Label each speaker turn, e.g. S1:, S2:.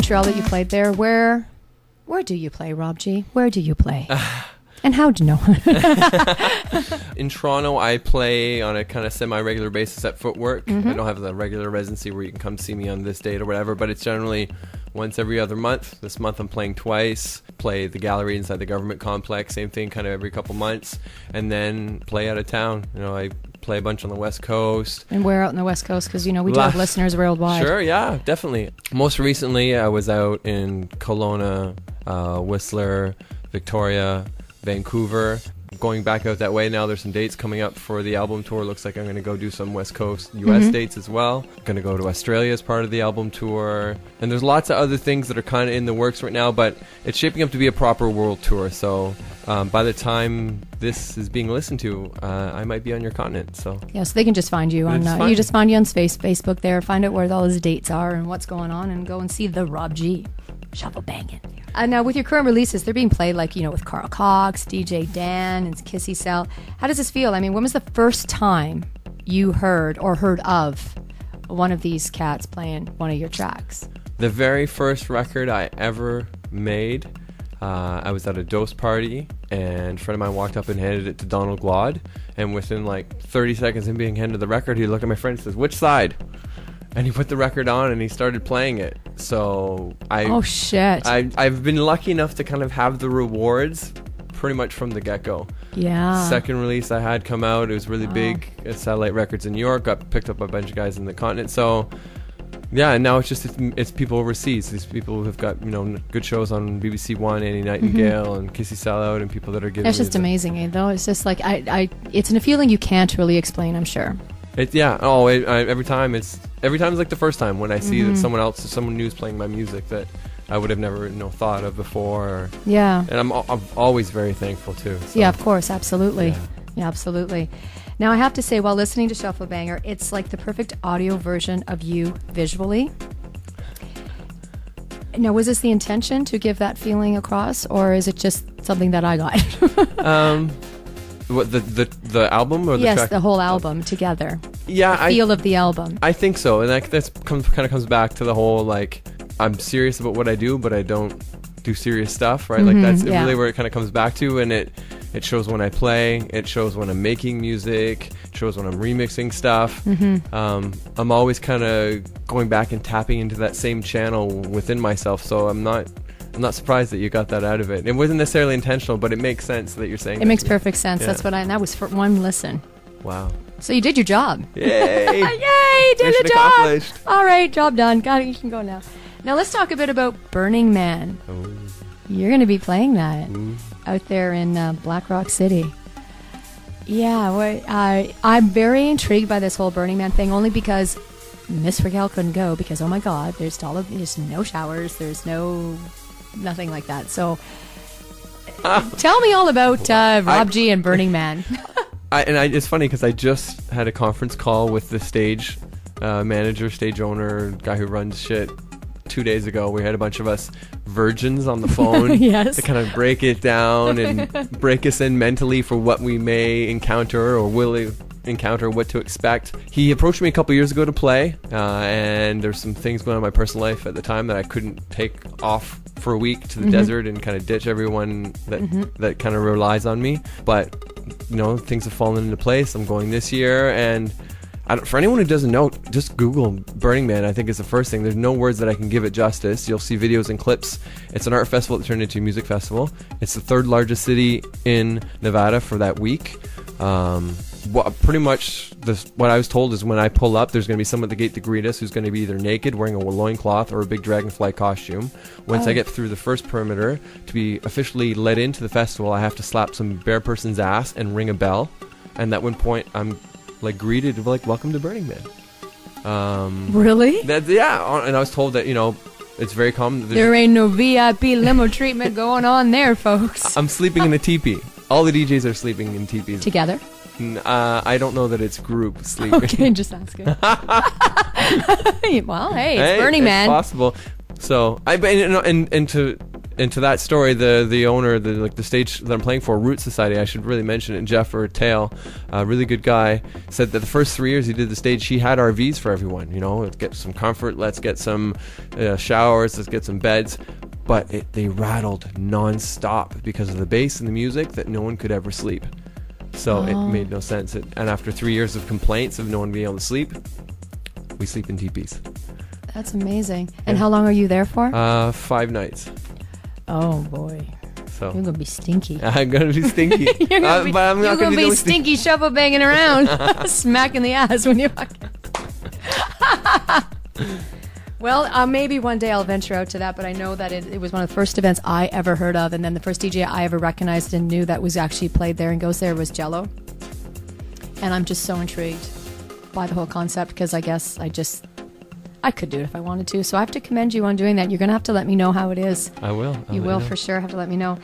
S1: Montreal that you played there. Where do you play, Robb G? Where do you play? And how do you know?
S2: In Toronto, I play on a kind of semi-regular basis at Footwork. I don't have the regular residency where you can come see me on this date or whatever, but it's generally once every other month. This month I'm playing twice. Play the gallery inside the government complex, same thing, kind of every couple months, and then play out of town. You know, I play a bunch on the West Coast.
S1: And where out on the West Coast? Because, you know, we do have listeners worldwide.
S2: Sure, yeah, definitely. Most recently, I was out in Kelowna, Whistler, Victoria, Vancouver. Going back out that way now, there's some dates coming up for the album tour. Looks like I'm going to go do some West Coast US dates as well. Going to go to Australia as part of the album tour. And there's lots of other things that are kind of in the works right now, but it's shaping up to be a proper world tour. So by the time this is being listened to, I might be on your continent. So
S1: yeah, so they can just find you on you just find you on Facebook there, find out where all those dates are and what's going on, and go and see the Robb G. Shufflebanger. Now, with your current releases, they're being played, like, you know, with Carl Cox, DJ Dan, and Kissy Cell. How does this feel? I mean, when was the first time you heard of one of these cats playing one of your tracks?
S2: The very first record I ever made, I was at a dose party, and a friend of mine walked up and handed it to Donald Glaude, and within like 30 seconds of being handed the record, he looked at my friend and says, "Which side?" And he put the record on and he started playing it. So I've been lucky enough to kind of have the rewards pretty much from the get-go.
S1: Yeah.
S2: Second release I had come out, it was really big at Satellite Records in New York. Got picked up by a bunch of guys in the continent. So yeah, and now it's people overseas. These people who have got, you know, good shows on BBC One, Annie Nightingale, and Kissy Sellout, and people that are giving.
S1: It's just amazing, though. It's just like it's a feeling you can't really explain, I'm sure.
S2: Every time it's like the first time when I see that someone new is playing my music that I would have never thought of before.
S1: Yeah.
S2: And I'm always very thankful too. So.
S1: Yeah, of course, absolutely. Yeah, absolutely. Now, I have to say, while listening to Shufflebanger, it's like the perfect audio version of you visually. Now, was this the intention to give that feeling across, or is it just something that I got?
S2: What, the album or the track?
S1: Yes, the whole album together.
S2: Yeah,
S1: the feel of the album.
S2: I think so, and that kind of comes back to the whole, like, I'm serious about what I do, but I don't do serious stuff, right? Like, that's really where it kind of comes back to, and it shows when I play, it shows when I'm making music, it shows when I'm remixing stuff. I'm always kind of going back and tapping into that same channel within myself, so I'm not surprised that you got that out of it. It wasn't necessarily intentional, but it makes sense that you're saying that.
S1: It makes perfect sense. Yeah. That was for one listen.
S2: Wow.
S1: So you did your job.
S2: Yay!
S1: Yay! Did the job.
S2: Accomplished.
S1: All right, job done. Got it. You can go now. Now let's talk a bit about Burning Man.
S2: Oh.
S1: You're going to be playing that out there in Black Rock City. Yeah, I'm very intrigued by this whole Burning Man thing, only because Miss Raquel couldn't go because, oh my God, there's no showers, there's nothing like that. So tell me all about Robb G and Burning Man.
S2: It's funny because I just had a conference call with the stage manager, stage owner, guy who runs shit 2 days ago. We had a bunch of us virgins on the phone
S1: yes.
S2: to kind of break it down and break us in mentally for what we may encounter or will encounter, what to expect. He approached me a couple years ago to play, and there's some things going on in my personal life at the time that I couldn't take off for a week to the desert and kind of ditch everyone that kind of relies on me. But things have fallen into place. I'm going this year, and for anyone who doesn't know, just Google Burning Man. I think is the first thing. There's no words that I can give it justice. You'll see videos and clips. It's an art festival that turned into a music festival. It's the third largest city in Nevada for that week. Pretty much what I was told is when I pull up, there's going to be someone at the gate to greet us who's going to be either naked, wearing a loincloth, or a big dragonfly costume. Once I get through the first perimeter, to be officially let into the festival, I have to slap some bear person's ass and ring a bell. And at one point, I'm greeted like, "Welcome to Burning Man."
S1: Really?
S2: And I was told that it's very common.
S1: There ain't no VIP limo treatment going on there, folks.
S2: I'm sleeping in a teepee. All the DJs are sleeping in teepees
S1: together.
S2: I don't know that it's group sleeping.
S1: Okay, just asking. Well, hey, it's Burning Man.
S2: It's possible. So and And to that story, the owner, the stage that I'm playing for, Root Society, I should really mention it, Jeff Tail, a really good guy, said that the first 3 years he did the stage, he had RVs for everyone. Let's get some comfort, let's get some showers, let's get some beds. But they rattled non-stop because of the bass and the music that no one could ever sleep. So it made no sense. And after 3 years of complaints of no one being able to sleep, we sleep in teepees. That's
S1: amazing. And how long are you there for?
S2: 5 nights.
S1: Oh, boy. So you're going to be stinky.
S2: I'm going to be stinky.
S1: You're going to be stinky shuffle banging around, smacking the ass when you walk in. Well, maybe one day I'll venture out to that, but I know that it was one of the first events I ever heard of, and then the first DJ I ever recognized and knew that was actually played there and goes there was Jello. And I'm just so intrigued by the whole concept, because I guess I could do it if I wanted to. So I have to commend you on doing that. You're going to have to let me know how it is.
S2: I will.
S1: You will for sure have to let me know.